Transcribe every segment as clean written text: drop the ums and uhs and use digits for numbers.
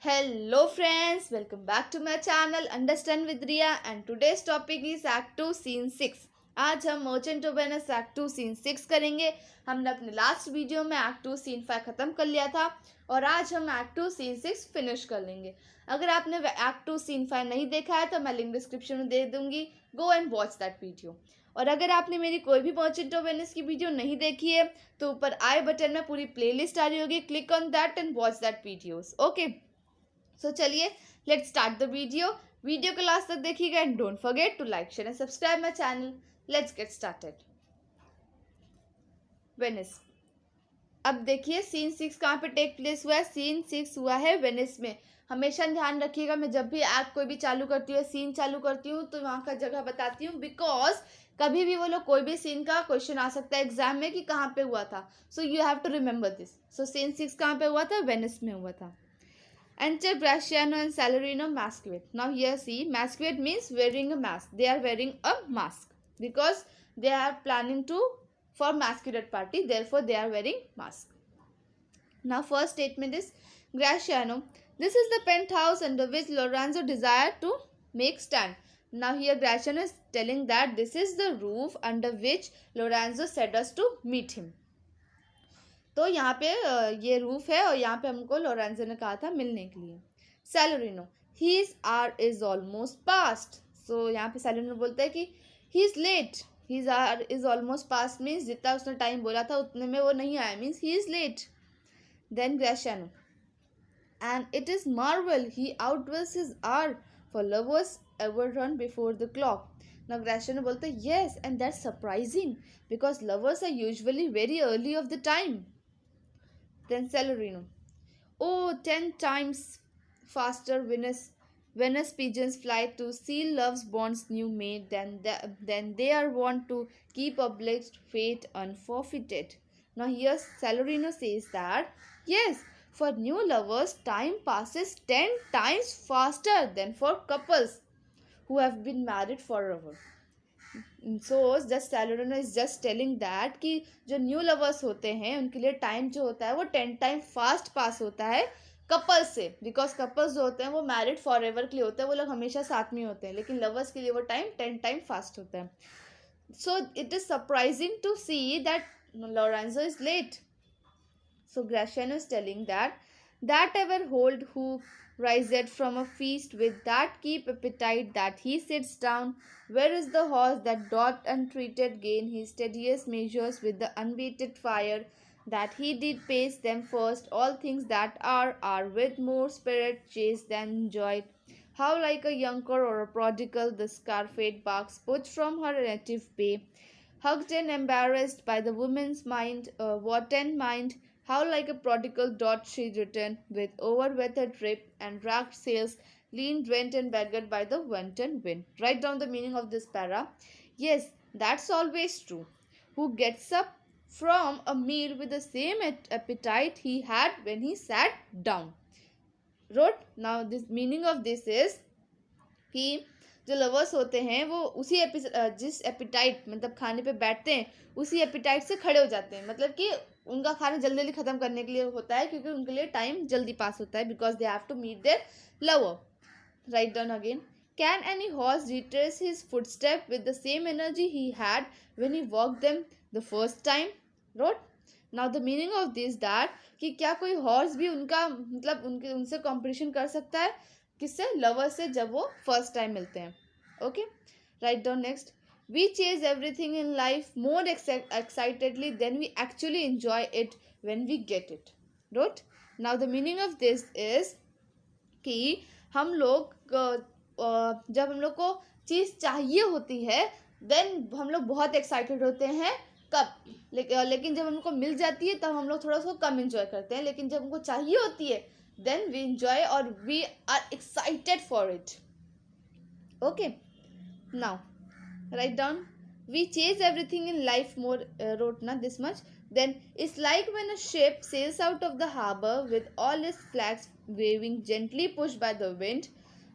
Hello friends, welcome back to my channel Understand with Riya and today's topic is Act 2 Scene 6। आज हम merchant of Venice act 2 scene 6 करेंगे। हमने अपने last video में act 2 scene 5 ख़त्म कर लिया था और आज हम एक्ट 2 सीन 6 फिनिश कर लेंगे। अगर आपने एक्ट 2 सीन 5 नहीं देखा है तो मैं लिंक डिस्क्रिप्शन में दे दूंगी, go and watch that video. और अगर आपने मेरी कोई भी मर्चेंट ऑफ वेनिस की वीडियो नहीं देखी है तो ऊपर आई बटन में पूरी प्लेलिस्ट आ रही होगी, click on that and watch that videos. Okay, so चलिए लेट्स स्टार्ट द वीडियो को लास्ट तक देखिएगा and don't forget to like share and subscribe my channel. Let's get started. Venice. अब देखिए सीन 6 कहाँ पे टेक प्लेस हुआ है। सीन 6 हुआ है वेनिस में। हमेशा ध्यान रखिएगा, मैं जब भी एक्ट कोई भी चालू करती हूँ, सीन चालू करती हूँ तो वहाँ का जगह बताती हूँ, बिकॉज कभी भी वो लोग कोई भी सीन का क्वेश्चन आ सकता है एग्जाम में कि कहाँ पे हुआ था। So you have to remember this. So scene 6 कहाँ पे हुआ था? वेनिस में हुआ था। Enter Graciano and Salarino masquerade. Now here see, masquerade means wearing a mask. They are wearing a mask because they are planning to for masquerade party. Therefore, they are wearing mask. Now first statement is Graciano. This is the penthouse under which Lorenzo desired to make stand. Now here Graciano is telling that this is the roof under which Lorenzo said us to meet him. तो यहाँ पे ये roof है और यहाँ पे हमको Lorenzo ने कहा था मिलने के लिए। Salarino, his hour is almost past. So यहाँ पे सैलरिनो बोलता है कि he is late. His hour is almost past means जितना उसने टाइम बोला था उतने में वो नहीं आया, means he is late. Then Gratiano, and it is marvel he outdwells his hour for lovers ever run before the clock. Now Graciano बोलते हैं yes and that's surprising because lovers are usually very early of the time. Then Celerino. Oh, 10 times faster Venus pigeons fly to seal love's bonds new made than they are wont to keep obliged fate unforfeited. Now here Celerino says that, yes, for new lovers, time passes 10 times faster than for couples who have been married forever. So just Salarino is just telling that कि जो new lovers होते हैं उनके लिए time जो होता है वो 10 टाइम फास्ट पास होता है कपल्स से, बिकॉज कपल्स जो होते हैं वो मैरिड फॉर एवर के लिए होते हैं, वो लोग हमेशा साथ में होते हैं, लेकिन लवर्स के लिए वो टाइम 10 टाइम फास्ट होता है। So it is surprising to see that Lorenzo is late. So Gratiano is telling that ever hold who riseth from a feast with that keep appetite that he sits down, where is the horse that doth untreated gain his steadiest measures with the unweighted fire, that he did pace them first, all things that are with more spirit chased than enjoyed. How like a younker or a prodigal the scarfate barks put from her native bay, hugged and embarrassed by the woman's mind, wanton mind. How like a prodigal doth she return, with overweathered rib and ragged sails, lean, rent, and beggared by the wanton wind. Write down the meaning of this para. Yes, that's always true. Who gets up from a meal with the same appetite he had when he sat down. Wrote. Now this meaning of this is कि जो lovers होते हैं वो उसी जिस appetite मतलब खाने पे बैठते हैं उसी एपिटाइट से खड़े हो जाते हैं, मतलब कि उनका खाना जल्दी जल्दी खत्म करने के लिए होता है क्योंकि उनके लिए टाइम जल्दी पास होता है, because they have to meet their lover. Write down again. Can any horse retrace his footstep with the same energy he had when he walked them the first time? Wrote. Now the meaning of this that कि क्या कोई horse भी उनका मतलब उनसे competition कर सकता है किससे? लवर से, जब वो फर्स्ट टाइम मिलते हैं। Okay, write down next. We chase everything in life more excitedly than we actually enjoy it when we get it. Right? Now the meaning of this is कि हम लोग जब हम लोग को चीज़ चाहिए होती है देन हम लोग बहुत एक्साइटेड होते हैं। कब? लेकिन जब हमको मिल जाती है तब हम लोग थोड़ा सा कम इंजॉय करते हैं, लेकिन जब हमको चाहिए होती है देन वी इंजॉय और we are excited for it. Okay, now write down. We chase everything in life more, wrote na this much. Then it's like when a ship sails out of the harbor with all its flags waving gently pushed by the wind.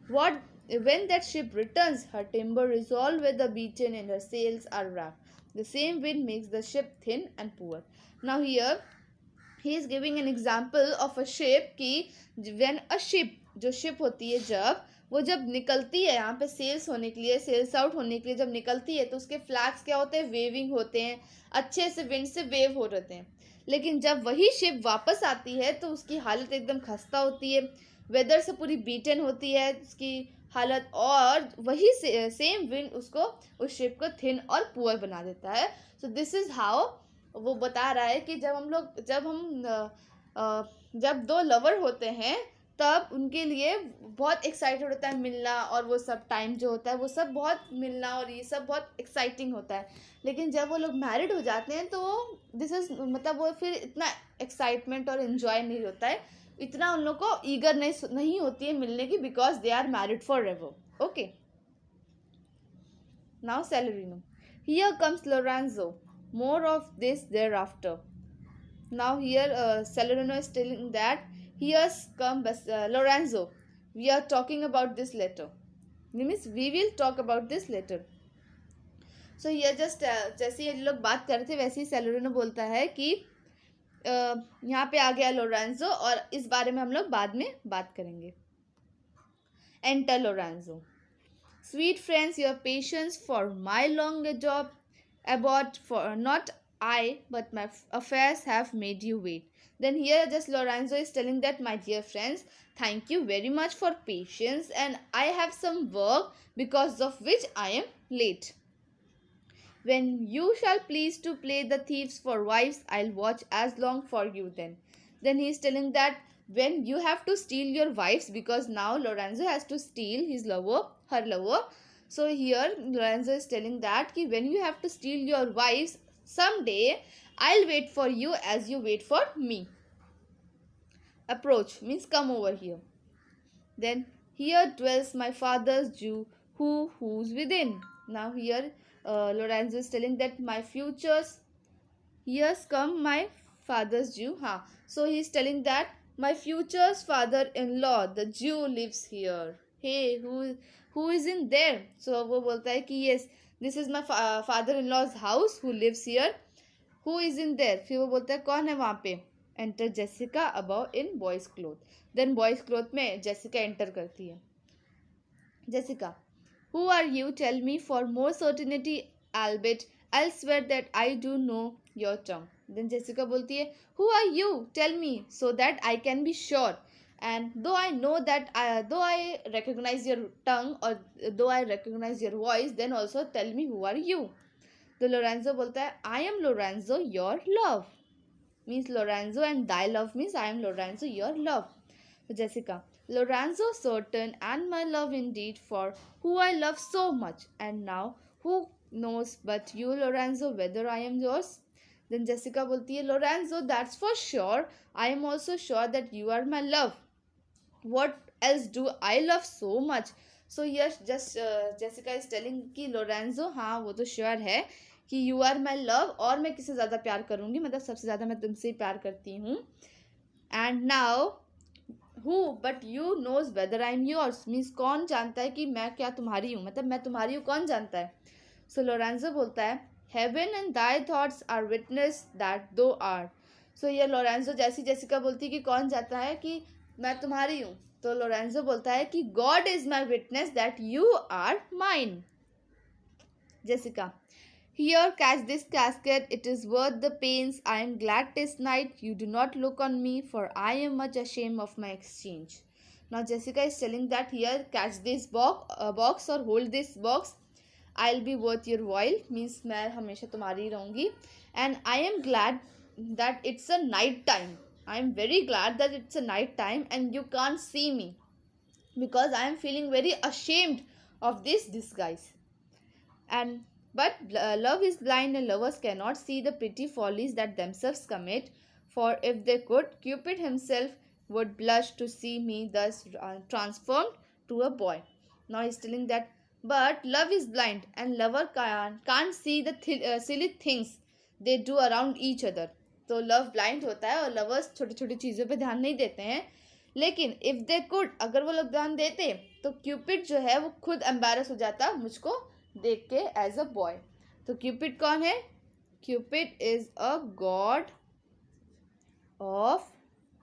What when that ship returns, her timber is all weather beaten and her sails are racked. The same wind makes the ship thin and poor. Now here he is giving an example of a ship कि when a ship, जो ship होती है जब निकलती है यहाँ पे sales होने के लिए, सेल्स आउट होने के लिए जब निकलती है, तो उसके फ्लैग्स क्या होते हैं, वेविंग होते हैं, अच्छे से विंड से वेव हो रहते हैं। लेकिन जब वही शिप वापस आती है तो उसकी हालत एकदम खस्ता होती है, वेदर से पूरी बीटन होती है उसकी हालत, और वही सेम विंड उसको, उस शिप को थिन और पुअर बना देता है। सो दिस इज हाउ वो बता रहा है कि जब दो लवर होते हैं तब उनके लिए बहुत एक्साइटेड होता है मिलना, और वो सब टाइम जो होता है वो सब बहुत मिलना और ये सब बहुत एक्साइटिंग होता है। लेकिन जब वो लोग मैरिड हो जाते हैं तो दिस इज मतलब वो फिर इतना एक्साइटमेंट और इन्जॉय नहीं होता है, इतना उन लोग को ईगर नहीं होती है मिलने की, because they are married forever. Okay, now Celerino. Here comes Lorenzo. More of this thereafter. Now here Celerino is telling that here's come Lorenzo. We are talking about this later. Means we will talk about this later. So here just जैसे ये लोग बात कर रहे थे वैसे ही Celerino बोलता है कि यहाँ पे आ गया लोरेंजो और इस बारे में हम लोग बाद में बात करेंगे। Enter Lorenzo. Sweet friends, your patience for my long job abroad, for not I but my affairs have made you wait. Then here just Lorenzo is telling that, my dear friends, thank you very much for patience, and I have some work because of which I am late. When you shall please to play the thieves for wives, I'll watch as long for you then. Then he is telling that when you have to steal your wives, because now Lorenzo has to steal her lover. So here Lorenzo is telling that ki when you have to steal your wives, someday I'll wait for you as you wait for me. Approach means come over here. Then here dwells my father's Jew who's within. Now here Lorenzo is telling that my futures, here's come my father's Jew. So he is telling that my future's father-in-law, the Jew, lives here. Hey, who is in there? So वो बोलता है कि yes, this is my father-in-law's house who lives here. Who is in there? फिर वो बोलता है कौन है वहाँ पे? Enter Jessica above in boys cloth. Then boys cloth में Jessica enter करती है. Jessica, who are you? Tell me for more certainty, albeit I'll swear that I do know your tongue. Then Jessica बोलती है, who are you? Tell me so that I can be sure. And though I know that though I recognize your tongue or though I recognize your voice, then also tell me who are you. तो Lorenzo बोलता है, I am Lorenzo, your love. Means Lorenzo and thy love means I am Lorenzo, your love. So Jessica, Lorenzo certain and my love indeed, for who I love so much. And now who knows but you, Lorenzo, whether I am yours? Then Jessica बोलती है, Lorenzo, that's for sure. I am also sure that you are my love. What else do I love so much? So here just Jessica is telling कि Lorenzo, हाँ वो तो sure है कि you are my love, और मैं किससे ज़्यादा प्यार करूँगी, मतलब सबसे ज़्यादा मैं तुमसे प्यार करती हूँ. And now who but you knows whether I am yours means कौन जानता है कि मैं क्या तुम्हारी हूँ, मतलब मैं तुम्हारी हूँ, कौन जानता है. So Lorenzo बोलता है, heaven and thy thoughts are witness that thou art. So ये Lorenzo जैसी Jessica बोलती है कि कौन जानता है कि मैं तुम्हारी हूँ, तो Lorenzo बोलता है कि God is my witness that you are mine. Jessica, here catch this casket, it is worth the pains. I am glad this night you do not look on me, for I am much ashamed of my exchange. Now Jessica is telling that here catch this box or hold this box. I'll be worth your while means मैं हमेशा तुम्हारी रहूँगी. And I am glad that it's a night time. I am very glad that it's a night time and you can't see me, because I am feeling very ashamed of this disguise. And but love is blind and lovers cannot see the petty follies that themselves commit. For if they could, Cupid himself would blush to see me thus transformed to a boy. Now he is telling that, but love is blind and lover can't see the silly things they do around each other. तो love blind होता है और lovers छोटी छोटी चीज़ों पे ध्यान नहीं देते हैं. लेकिन इफ़ दे कुड, अगर वो लोग ध्यान देते तो क्यूपिड जो है वो खुद एम्बैरस हो जाता मुझको देख के एज अ बॉय. तो क्यूपिड कौन है? Cupid is a God of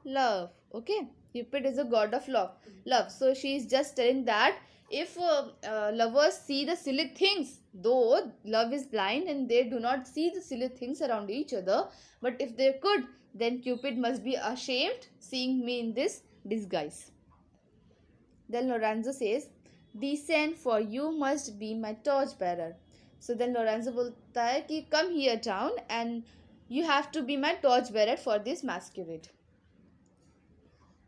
love. Okay, Cupid is a god of love. So she is just telling that if lovers see the silly things, though love is blind and they do not see the silly things around each other, but if they could, then Cupid must be ashamed seeing me in this disguise. Then Lorenzo says, descend, for you must be my torch bearer. So then Lorenzo बोलता है कि come here down and you have to be my torch bearer for this masquerade.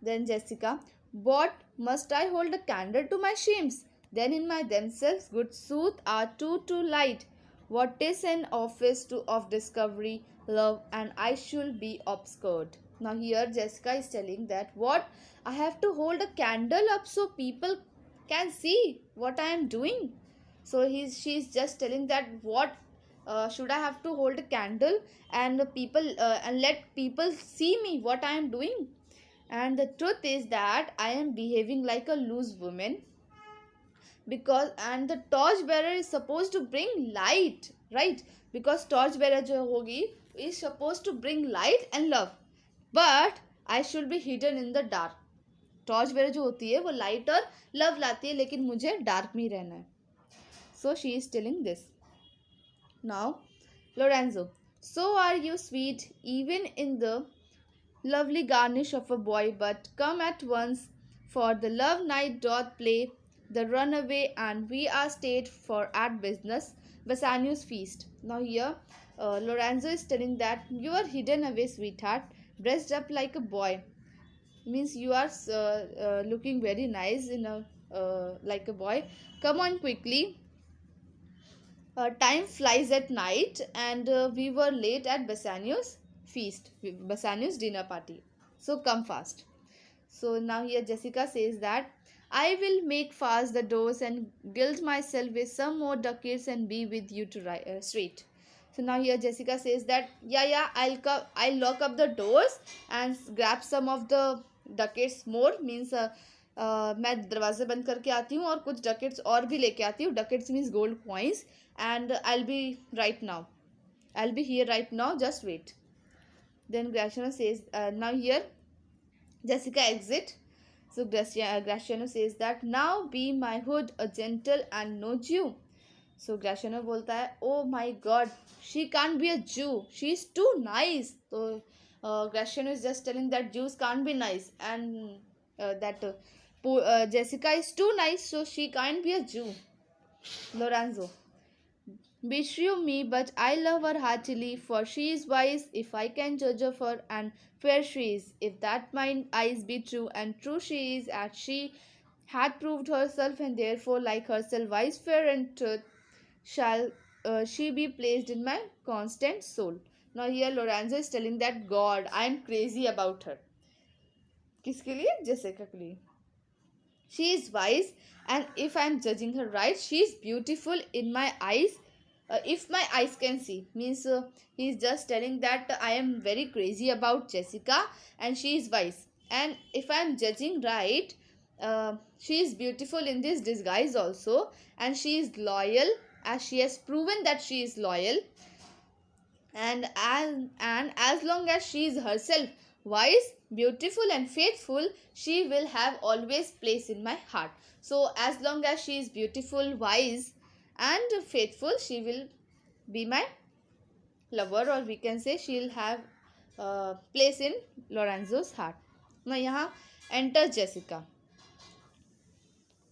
Then Jessica, what must I hold a candle to my shames? Then in my themselves good sooth are too light. What is an office to of discovery, love, and I should be obscured. Now here Jessica is telling that what I have to hold a candle up so people can see what I am doing. So she's just telling that what should I have to hold a candle and and let people see me what I am doing. And the truth is that I am behaving like a loose woman, because and the torch bearer is supposed to bring light, right? Because torch bearer जो होगी is supposed to bring light and love, but I should be hidden in the dark. Torch bearer जो होती है वो light और love लाती है, लेकिन मुझे डार्क में ही रहना है. So she is telling this. Now Lorenzo, so are you sweet even in the lovely garnish of a boy, but come at once, for the love night doth play the runaway, and we are stayed for at business Bassanio's feast. Now here Lorenzo is telling that you are hidden away, sweetheart, dressed up like a boy, means you are looking very nice in a like a boy. Come on quickly, time flies at night, and we were late at Bassanio's feast, Bassanio's dinner party. So come fast. So now here Jessica says that I will make fast the doors and gild myself with some more ducats and be with you to straight. So now here Jessica says that yeah, I'll lock up the doors and grab some of the ducats more, means मैं दरवाजे बंद करके आती हूँ और कुछ dacoits और भी लेके आती हूँ. Ducats means gold coins. And I'll be right now. I'll be here right now. Just wait. Then Graciano says, now here Jessica exit. So Graciano says that now be my hood a gentle and no Jew. So Graciano बोलता है, oh my God, she can't be a Jew. She's too nice. So Graciano is just telling that Jews can't be nice, and that Jessica is too nice, so she can't be a Jew. Lorenzo, beshrew me, but I love her heartily, for she is wise, if I can judge of her, and fair she is, if that mine eyes be true, and true she is, as she had proved herself, and therefore, like herself, wise, fair, and truth, shall she be placed in my constant soul. Now here Lorenzo is telling that God, I am crazy about her. किसके लिए? Jessica के लिए. She is wise, and if I am judging her right, she is beautiful in my eyes. If my eyes can see, means he is just telling that I am very crazy about Jessica and she is wise, and if I am judging right, she is beautiful in this disguise also, and she is loyal, as she has proven that she is loyal, and as long as she is herself wise, beautiful, and faithful, she will have always place in my heart. So as long as she is beautiful, wise, and faithful, she will be my lover, or we can say she will have place in Lorenzo's heart. Now यहाँ enter Jessica.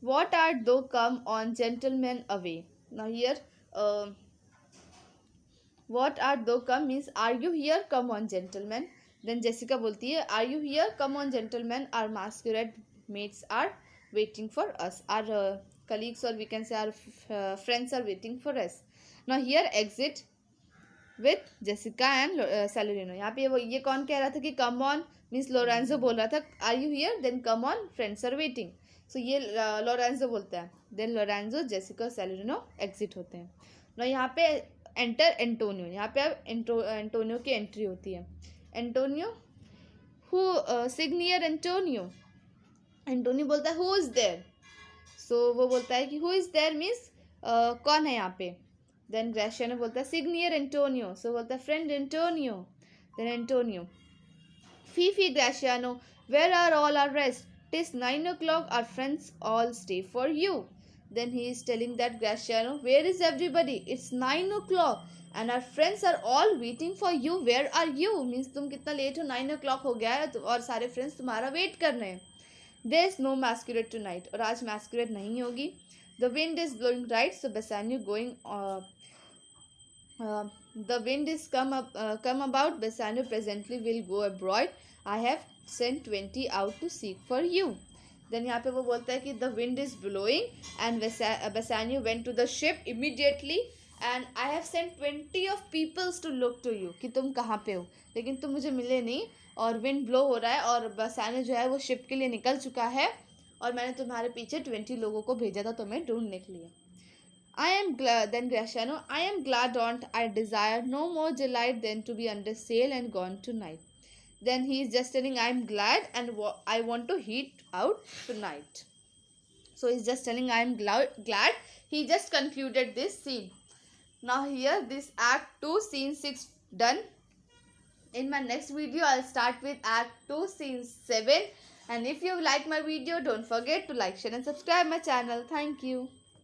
What art thou come on, gentlemen, away? Now here what art thou come means are you here, come on gentlemen. Then Jessica बोलती है are you here, come on gentlemen, our masquerade mates are waiting for us, our colleagues, or we can say our friends are waiting for us. Now here exit with Jessica and Salarino. यहाँ पे ये कौन कह रहा था कि come on means Lorenzo बोल रहा था are you here, then come on friends are waiting. So ये Lorenzo बोलता है, then Lorenzo, Jessica, Salarino exit होते हैं. Now यहाँ पे एंटर एंटोनियो. यहाँ पे अब एंटोनियो की एंट्री होती है. Antonio who signior Antonio. Antonio बोलता है हु इज देयर. सो वो बोलता है कि हु इज देयर मीन्स कौन है यहाँ पे. देन ग्रेशियानो बोलता है सिग्नियर एंटोनियो. सो बोलता है friend Antonio. Then Antonio Fifi Graciano, where are all our rest? 'Tis 9 o'clock, our friends all stay for you. Then he is telling that Graciano, where is everybody? It's 9 o'clock and our friends are all waiting for you. Where are you? Means तुम कितना late हो, 9 o'clock हो गया है और सारे friends तुम्हारा wait कर रहे हैं. There is no masquerade tonight. और आज masquerade नहीं होगी. The wind is blowing right, so Bassanio going the wind is come about. Bassanio presently will go abroad. I have sent 20 out to seek for you. Then यहाँ पे वो बोलता है कि the wind is blowing and Bassanio went to the ship immediately and I have sent 20 of peoples to look to you. कि तुम कहाँ पे हो, लेकिन तुम मुझे मिले नहीं और विंड ब्लो हो रहा है और Bassanio जो है वो शिप के लिए निकल चुका है और मैंने तुम्हारे पीछे 20 लोगों को भेजा था तुम्हें ढूंढने के लिए. I am glad, then Graciano, I am glad, don't I desire no more delight than to be under sail and gone tonight. Then he is just telling, I am glad and I want to heat out tonight. So he's just telling, I am glad. He just concluded this scene. Now here, this Act 2, Scene 6 done. In my next video, I'll start with Act 2, Scene 7. And if you like my video, don't forget to like, share and subscribe my channel. Thank you.